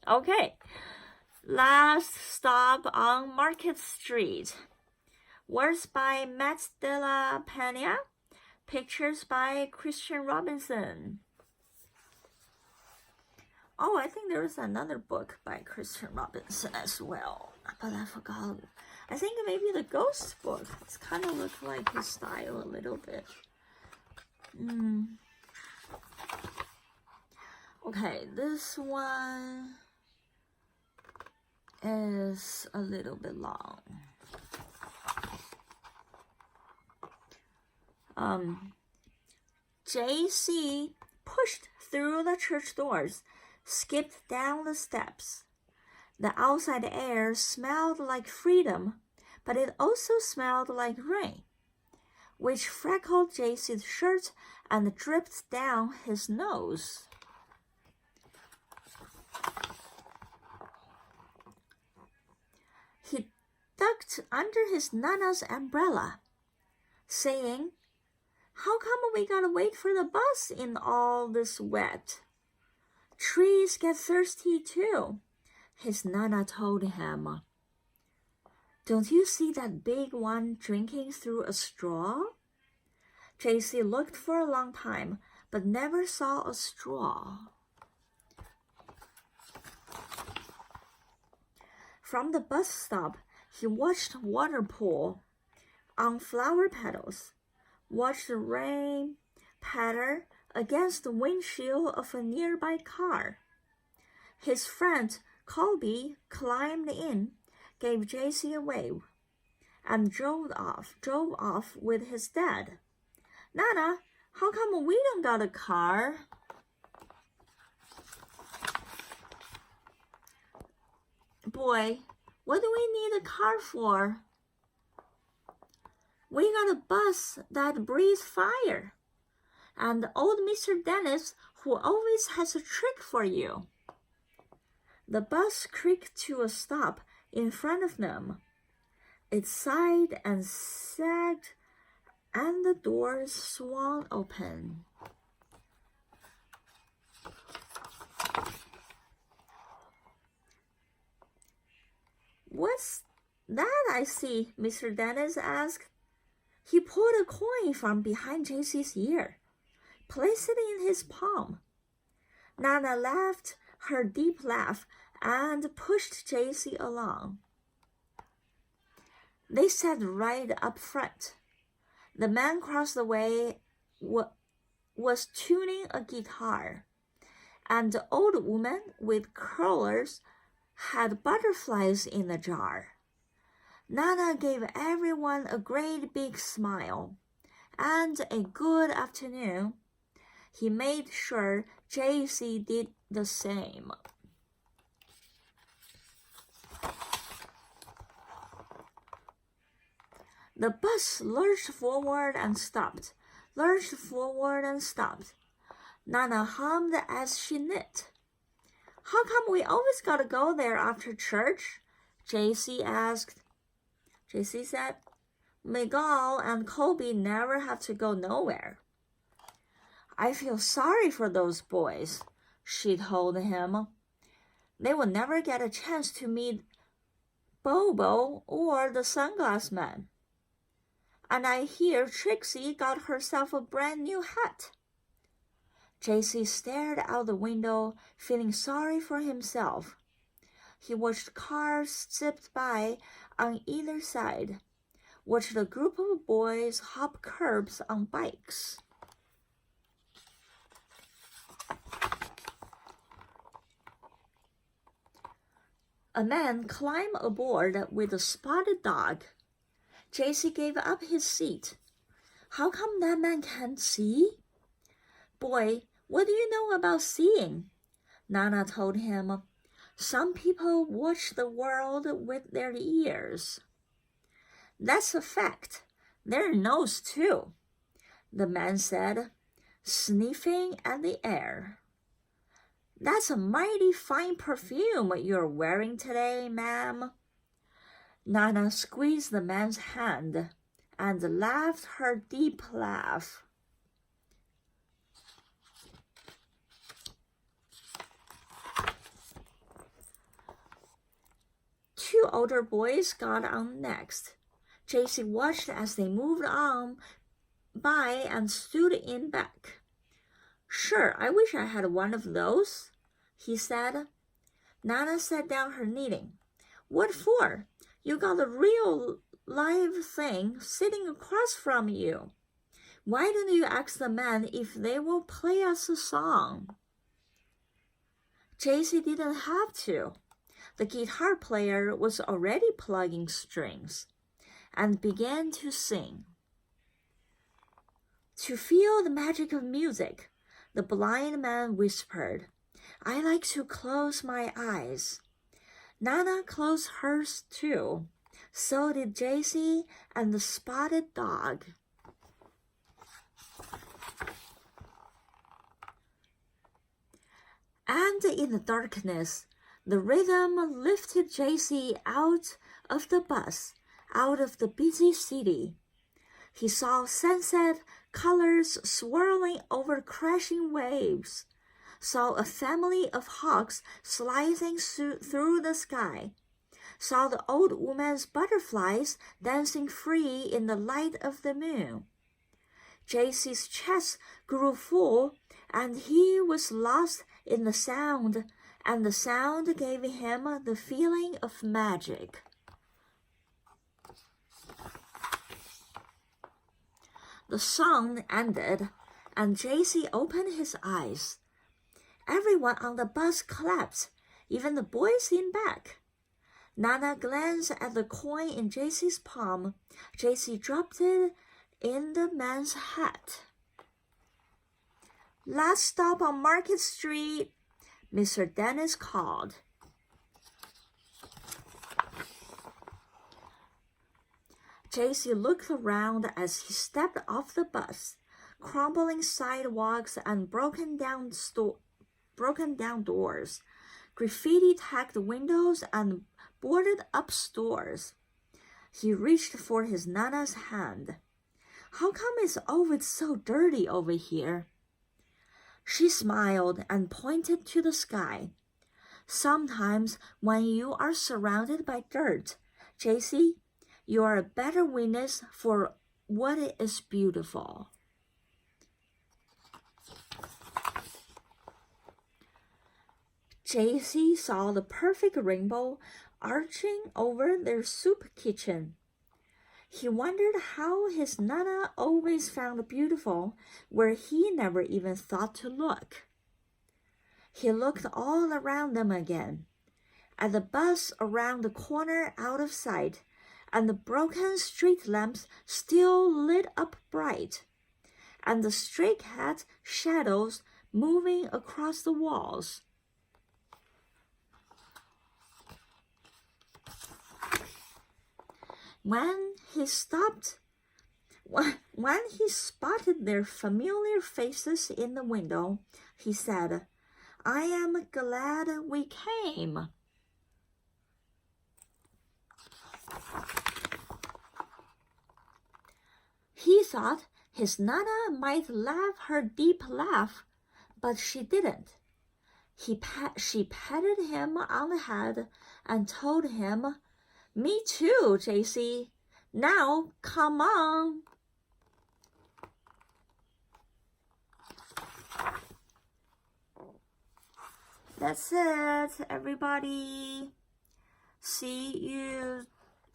Okay, last stop on Market Street. Words by Matt de la Peña. Pictures by Christian Robinson. Oh, I think there is another book by Christian Robinson as well, but I forgot. I think maybe the ghost book. It's kind of look like his style a little bit. Okay, this one is a little bit long. JC pushed through the church doors, skipped down the steps. The outside air smelled like freedom, but it also smelled like rain, which freckled JC's shirt and dripped down his nose. He ducked under his Nana's umbrella, saying, "How come we gotta wait for the bus in all this wet? Trees get thirsty too," his Nana told him. "Don't you see that big one drinking through a straw?" JC looked for a long time, but never saw a straw. From the bus stop, he watched water pool on flower petals, watched the rain patter against the windshield of a nearby car. His friend Colby climbed in, gave JC a wave, and drove off with his dad. "Nana, how come we don't got a car?" "Boy, what do we need a car for? We got a bus that breathes fire, and old Mr. Dennis, who always has a trick for you." The bus creaked to a stop in front of them. It sighed and sagged, and the doors swung open. "What's that I see?" Mr. Dennis asked. He pulled a coin from behind JC's ear, placed it in his palm. Nana laughed her deep laugh and pushed JC along. They sat right up front. The man across the way was tuning a guitar, and the old woman with curlers had butterflies in a jar. Nana gave everyone a great big smile and a good afternoon. He made sure JC did the same. The bus lurched forward and stopped, lurched forward and stopped. Nana hummed as she knit. "How come we always gotta go there after church?" JC asked. JC said, "Miguel and Colby never have to go nowhere." "I feel sorry for those boys," she told him. "They will never get a chance to meet Bobo or the Sunglass Man. And I hear Trixie got herself a brand new hat." JC stared out the window, feeling sorry for himself. He watched cars zip by on either side, watched a group of boys hop curbs on bikes. A man climbed aboard with a spotted dog. JC gave up his seat. "How come that man can't see?" "Boy, what do you know about seeing?" Nana told him. "Some people watch the world with their ears." "That's a fact. Their nose too," the man said, sniffing at the air. "That's a mighty fine perfume you're wearing today, ma'am." Nana squeezed the man's hand and laughed her deep laugh. two older boys got on next. JC watched as they moved on by and stood in back. Sure, I wish I had one of those, he said. Nana set down her knitting. What for? You got a real live thing sitting across from you. Why don't you ask the men if they will play us a song? JC didn't have to. The guitar player was already plugging strings and began to sing. To feel the magic of music, the blind man whispered, I like to close my eyes. Nana closed hers too. So did JC and the spotted dog. And in the darkness, the rhythm lifted JC out of the bus, out of the busy city. He saw sunset colors swirling over crashing waves, saw a family of hawks sliding through the sky, saw the old woman's butterflies dancing free in the light of the moon. JC's chest grew full, and he was lost in the sound, and the sound gave him the feeling of magic. The song ended, and JC opened his eyes. Everyone on the bus clapped, even the boys in back. Nana glanced at the coin in JC's palm. JC dropped it in the man's hat. Last stop on Market Street, Mr. Dennis called. JC looked around as he stepped off the bus. Crumbling sidewalks and broken down doors, graffiti-tagged windows and boarded-up stores. He reached for his Nana's hand. How come it's always so dirty over here? She smiled and pointed to the sky. Sometimes when you are surrounded by dirt, JC, you are a better witness for what is beautiful. JC saw the perfect rainbow arching over their soup kitchen. He wondered how his Nana always found beautiful where he never even thought to look. He looked all around them again, at the bus around the corner out of sight, and the broken street lamps still lit up bright, and the stray cat shadows moving across the walls. When he spotted their familiar faces in the window, he said, I am glad we came. He thought his Nana might laugh her deep laugh, but she didn't. She patted him on the head and told him, Me too, JC. Now, come on. That's it, everybody. See you